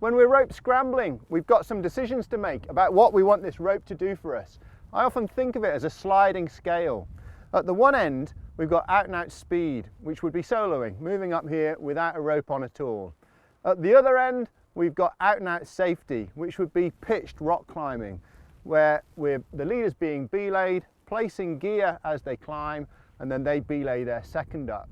When we're rope scrambling, we've got some decisions to make about what we want this rope to do for us. I often think of it as a sliding scale. At the one end, we've got out and out speed, which would be soloing, moving up here without a rope on at all. At the other end, we've got out and out safety, which would be pitched rock climbing, where the leader's being belayed, placing gear as they climb, and then they belay their second up.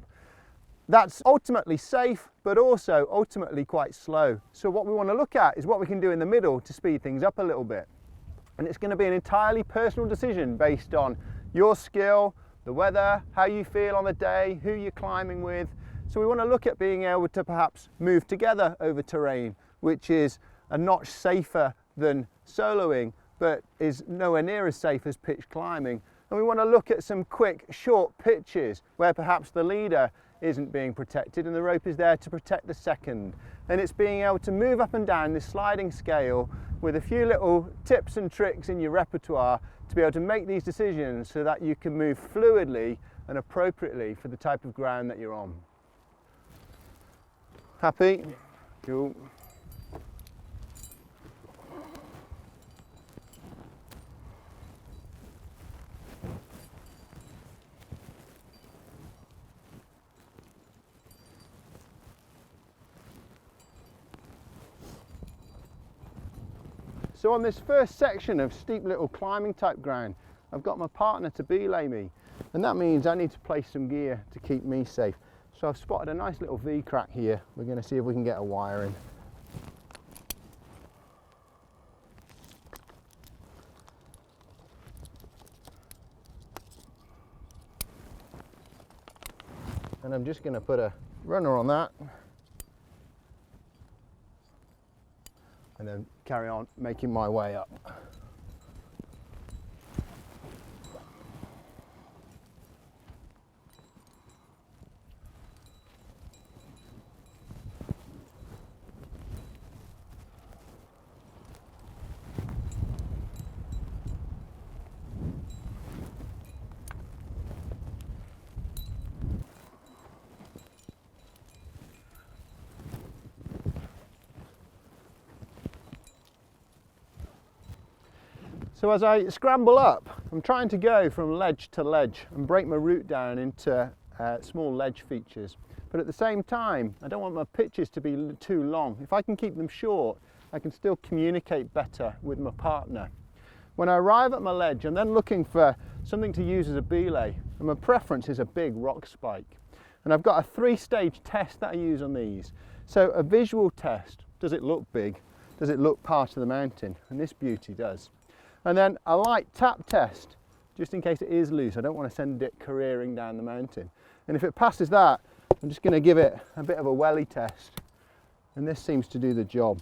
That's ultimately safe, but also ultimately quite slow. So what we want to look at is what we can do in the middle to speed things up a little bit. And it's going to be an entirely personal decision based on your skill, the weather, how you feel on the day, who you're climbing with. So we want to look at being able to perhaps move together over terrain, which is a notch safer than soloing, but is nowhere near as safe as pitch climbing. And we want to look at some quick, short pitches where perhaps the leader isn't being protected and the rope is there to protect the second. And it's being able to move up and down this sliding scale with a few little tips and tricks in your repertoire to be able to make these decisions so that you can move fluidly and appropriately for the type of ground that you're on. Happy? Cool. So on this first section of steep little climbing type ground, I've got my partner to belay me, and that means I need to place some gear to keep me safe. So I've spotted a nice little V crack here. We're going to see if we can get a wire in. And I'm just going to put a runner on that. And then carry on making my way up. So as I scramble up, I'm trying to go from ledge to ledge and break my route down into small ledge features. But at the same time, I don't want my pitches to be too long. If I can keep them short, I can still communicate better with my partner. When I arrive at my ledge, I'm then looking for something to use as a belay, and my preference is a big rock spike. And I've got a 3-stage test that I use on these. So a visual test, does it look big? Does it look part of the mountain? And this beauty does. And then a light tap test, just in case it is loose. I don't want to send it careering down the mountain. And if it passes that, I'm just going to give it a bit of a welly test. And this seems to do the job.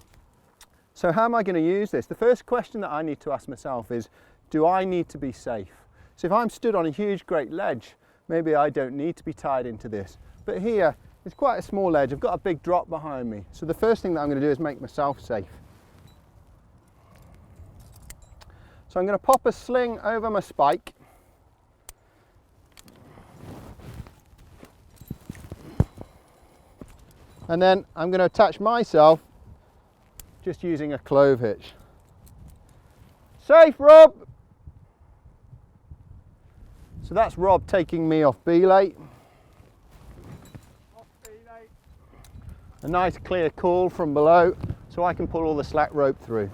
So how am I going to use this? The first question that I need to ask myself is, do I need to be safe? So if I'm stood on a huge great ledge, maybe I don't need to be tied into this. But here, it's quite a small ledge. I've got a big drop behind me. So the first thing that I'm going to do is make myself safe. So I'm going to pop a sling over my spike. And then I'm going to attach myself just using a clove hitch. Safe, Rob! So that's Rob taking me off belay. A nice clear call from below so I can pull all the slack rope through.